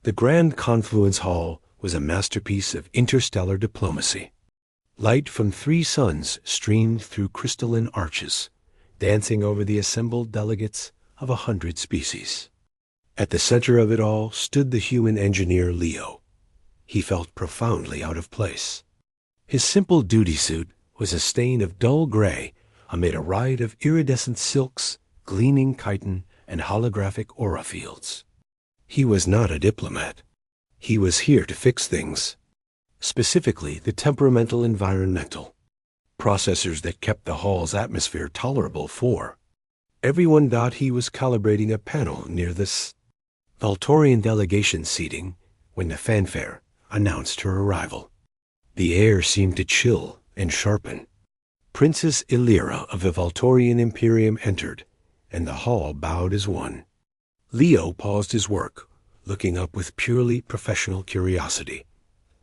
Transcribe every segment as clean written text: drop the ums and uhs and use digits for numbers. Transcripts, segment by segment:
The Grand Confluence Hall was a masterpiece of interstellar diplomacy. Light from 3 suns streamed through crystalline arches, dancing over the assembled delegates of 100 species. At the center of it all stood the human engineer Leo. He felt profoundly out of place. His simple duty suit was a stain of dull gray amid a riot of iridescent silks, gleaming chitin, and holographic aura fields. He was not a diplomat. He was here to fix things, specifically the temperamental environmental processors that kept the hall's atmosphere tolerable for. Everyone thought he was calibrating a panel near this Valtorian delegation seating when the fanfare announced her arrival. The air seemed to chill and sharpen. Princess Illyra of the Valtorian Imperium entered, and the hall bowed as one. Leo paused his work, looking up with purely professional curiosity.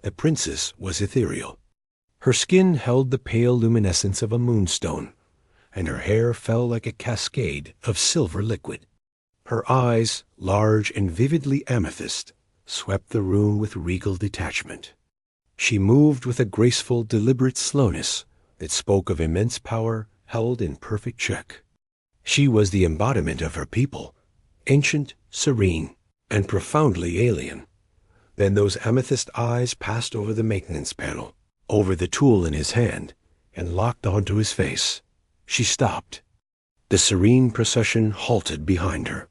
The princess was ethereal. Her skin held the pale luminescence of a moonstone, and her hair fell like a cascade of silver liquid. Her eyes, large and vividly amethyst, swept the room with regal detachment. She moved with a graceful, deliberate slowness that spoke of immense power held in perfect check. She was the embodiment of her people, ancient, serene, and profoundly alien. Then those amethyst eyes passed over the maintenance panel, over the tool in his hand, and locked onto his face. She stopped. The serene procession halted behind her.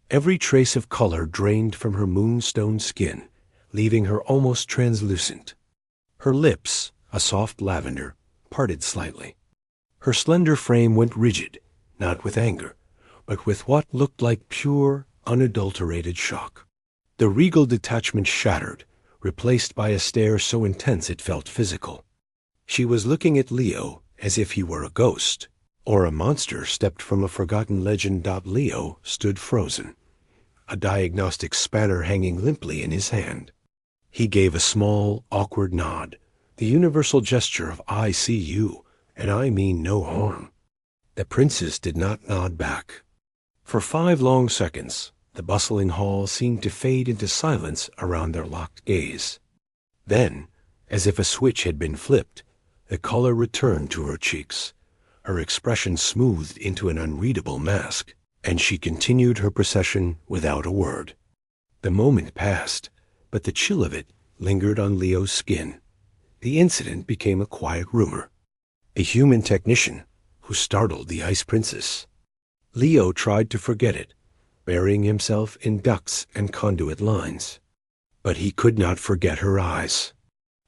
Every trace of color drained from her moonstone skin, leaving her almost translucent. Her lips, a soft lavender, parted slightly. Her slender frame went rigid, not with anger, but with what looked like pure, unadulterated shock. The regal detachment shattered, replaced by a stare so intense it felt physical. She was looking at Leo as if he were a ghost, or a monster stepped from a forgotten legend. Leo stood frozen, a diagnostic spanner hanging limply in his hand. He gave a small, awkward nod, the universal gesture of "I see you, and I mean no harm." The princess did not nod back. For 5 long seconds, the bustling hall seemed to fade into silence around their locked gaze. Then, as if a switch had been flipped, the color returned to her cheeks. Her expression smoothed into an unreadable mask, and she continued her procession without a word. The moment passed, but the chill of it lingered on Leo's skin. The incident became a quiet rumor. A human technician who startled the Ice Princess. Leo tried to forget it, burying himself in ducts and conduit lines. But he could not forget her eyes.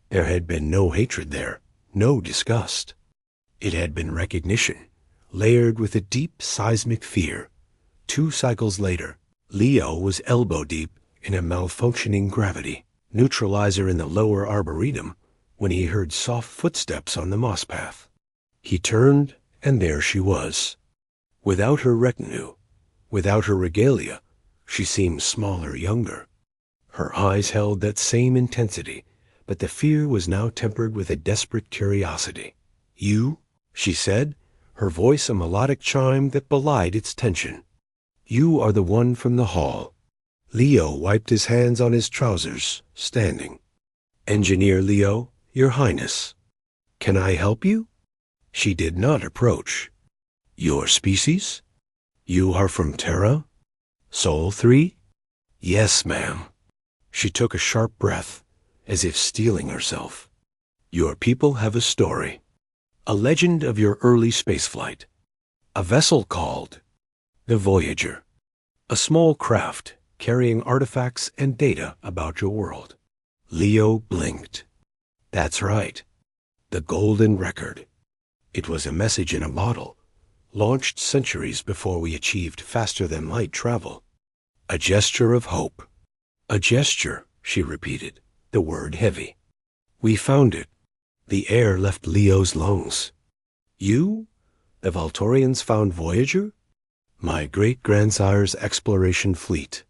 There had been no hatred there, no disgust. It had been recognition, layered with a deep seismic fear. 2 cycles later, Leo was elbow-deep in a malfunctioning gravity neutralizer in the lower arboretum when he heard soft footsteps on the moss path. He turned, and there she was. Without her retinue, without her regalia, she seemed smaller, younger. Her eyes held that same intensity, but the fear was now tempered with a desperate curiosity. "You?" she said, her voice a melodic chime that belied its tension. "You are the one from the hall." Leo wiped his hands on his trousers, standing. "Engineer Leo, Your Highness. Can I help you?" She did not approach. "Your species? You are from Terra? Sol 3? "Yes, ma'am." She took a sharp breath, as if steeling herself. "Your people have a story. A legend of your early spaceflight. A vessel called the Voyager. A small craft carrying artifacts and data about your world." Leo blinked. "That's right. The Golden Record. It was a message in a bottle, launched centuries before we achieved faster-than-light travel. A gesture of hope." "A gesture," she repeated, the word heavy. "We found it." The air left Leo's lungs. "You? The Valtorians found Voyager?" "My great-grandsire's exploration fleet.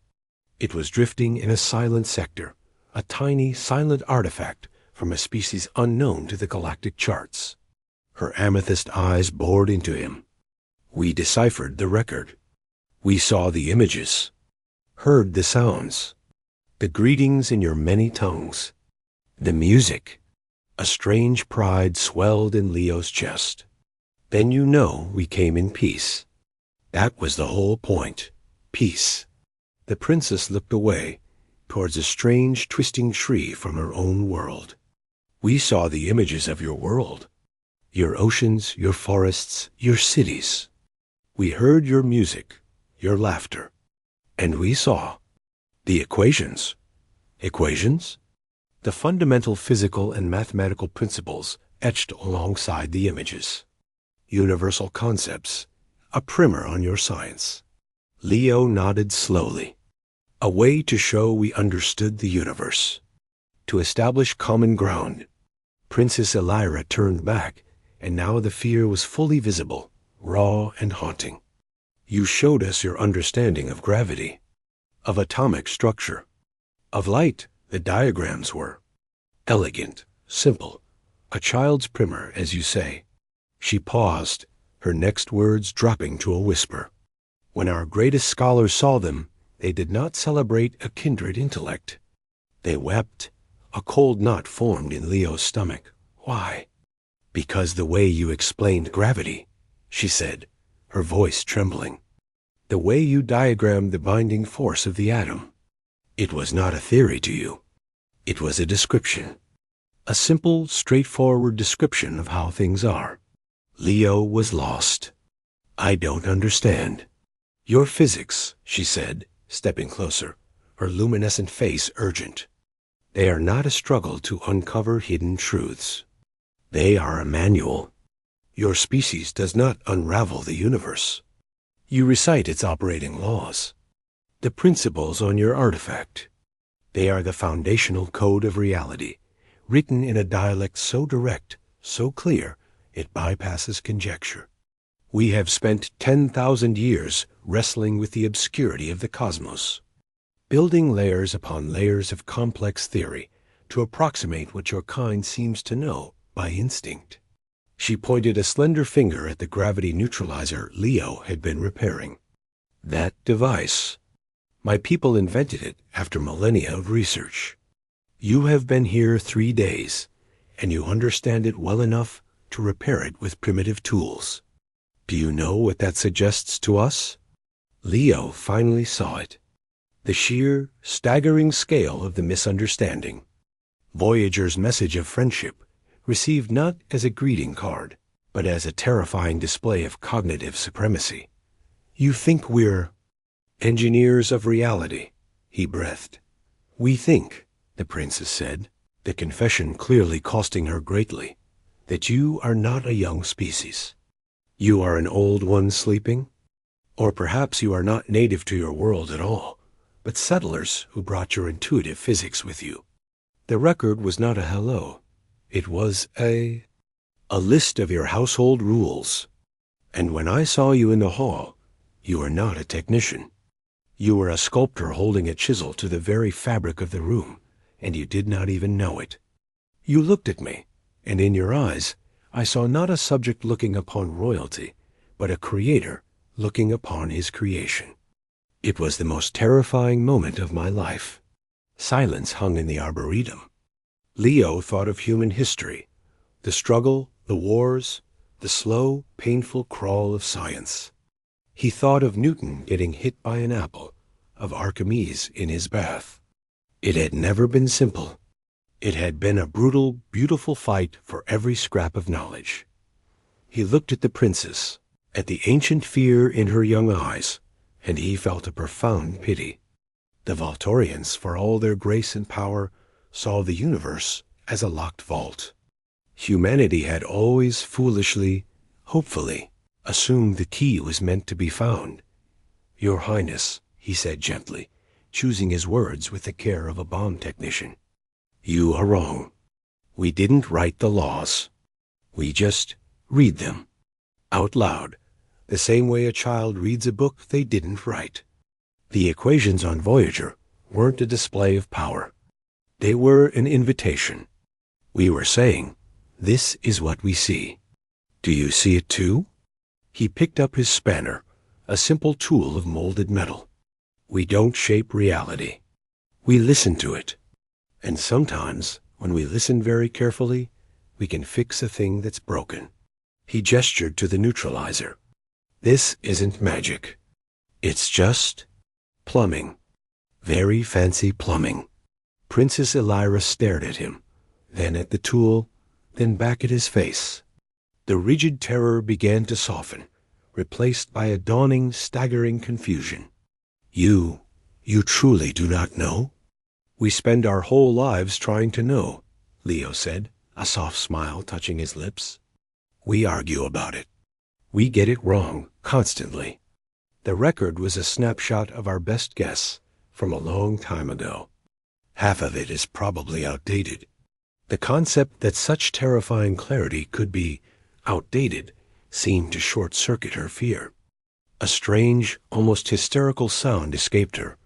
It was drifting in a silent sector, a tiny, silent artifact from a species unknown to the galactic charts." Her amethyst eyes bored into him. "We deciphered the record. We saw the images, heard the sounds. the greetings in your many tongues, the music. A strange pride swelled in Leo's chest. Then you know we came in peace. That was the whole point. Peace. The princess looked away, towards a strange twisting tree from her own world. We saw the images of your world. Your oceans, your forests, your cities. We heard your music, your laughter. And we saw the equations. Equations? The fundamental physical and mathematical principles etched alongside the images. Universal concepts, a primer on your science. Leo nodded slowly. A way to show we understood the universe. To establish common ground. Princess Elira turned back, and now the fear was fully visible, raw and haunting. You showed us your understanding of gravity, of atomic structure, of light. The diagrams were elegant, simple, a child's primer, as you say. She paused, her next words dropping to a whisper. When our greatest scholars saw them, they did not celebrate a kindred intellect. They wept. A cold knot formed in Leo's stomach. Why? Because the way you explained gravity, she said, her voice trembling. The way you diagrammed the binding force of the atom. It was not a theory to you. It was a description. A simple, straightforward description of how things are. Leo was lost. I don't understand. Your physics, she said, stepping closer, her luminescent face urgent. They are not a struggle to uncover hidden truths. They are a manual. Your species does not unravel the universe. You recite its operating laws. The principles on your artifact. They are the foundational code of reality, written in a dialect so direct, so clear, it bypasses conjecture. We have spent 10,000 years wrestling with the obscurity of the cosmos, building layers upon layers of complex theory to approximate what your kind seems to know by instinct. She pointed a slender finger at the gravity neutralizer Leo had been repairing. That device. My people invented it after millennia of research. You have been here 3 days, and you understand it well enough to repair it with primitive tools. Do you know what that suggests to us? Leo finally saw it. The sheer, staggering scale of the misunderstanding. Voyager's message of friendship, received not as a greeting card, but as a terrifying display of cognitive supremacy. You think we're engineers of reality, he breathed. We think, the princess said, the confession clearly costing her greatly, that you are not a young species. You are an old one sleeping? Or perhaps you are not native to your world at all, but settlers who brought your intuitive physics with you. The record was not a hello. It was a list of your household rules. And when I saw you in the hall, you were not a technician. You were a sculptor holding a chisel to the very fabric of the room, and you did not even know it. You looked at me, and in your eyes I saw not a subject looking upon royalty, but a creator looking upon his creation. It was the most terrifying moment of my life. Silence hung in the arboretum. Leo thought of human history, the struggle, the wars, the slow, painful crawl of science. He thought of Newton getting hit by an apple, of Archimedes in his bath. It had never been simple. It had been a brutal, beautiful fight for every scrap of knowledge. He looked at the princess, at the ancient fear in her young eyes, and he felt a profound pity. The Volturians, for all their grace and power, saw the universe as a locked vault. Humanity had always foolishly, hopefully, assumed the key was meant to be found. Your Highness, he said gently, choosing his words with the care of a bomb technician. You are wrong. We didn't write the laws. We just read them, out loud, the same way a child reads a book they didn't write. The equations on Voyager weren't a display of power. They were an invitation. We were saying, this is what we see. Do you see it too? He picked up his spanner, a simple tool of molded metal. We don't shape reality. We listen to it. And sometimes, when we listen very carefully, we can fix a thing that's broken. He gestured to the neutralizer. This isn't magic. It's just plumbing. Very fancy plumbing. Princess Elira stared at him, then at the tool, then back at his face. The rigid terror began to soften, replaced by a dawning, staggering confusion. You truly do not know? We spend our whole lives trying to know, Leo said, a soft smile touching his lips. We argue about it. We get it wrong, constantly. The record was a snapshot of our best guess from a long time ago. Half of it is probably outdated. The concept that such terrifying clarity could be outdated seemed to short-circuit her fear. A strange, almost hysterical sound escaped her,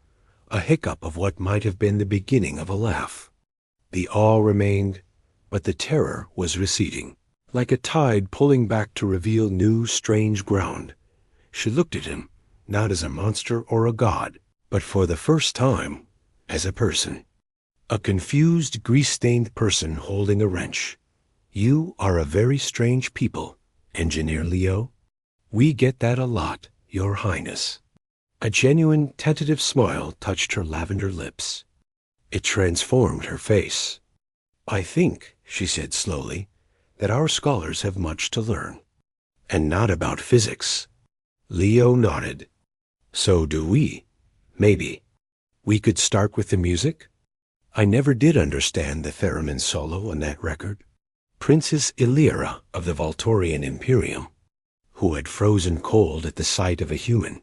a hiccup of what might have been the beginning of a laugh. The awe remained, but the terror was receding, like a tide pulling back to reveal new, strange ground. She looked at him, not as a monster or a god, but for the first time, as a person. A confused, grease-stained person holding a wrench. You are a very strange people, Engineer Leo. We get that a lot, Your Highness. A genuine, tentative smile touched her lavender lips. It transformed her face. I think, she said slowly, that our scholars have much to learn. And not about physics. Leo nodded. So do we. Maybe. We could start with the music? I never did understand the theremin solo on that record. Princess Elira of the Voltorian Imperium, who had frozen cold at the sight of a human,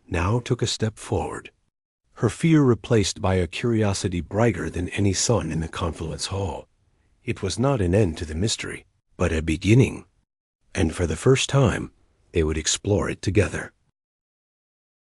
now took a step forward, her fear replaced by a curiosity brighter than any sun in the Confluence Hall. It was not an end to the mystery, but a beginning, and for the first time they would explore it together.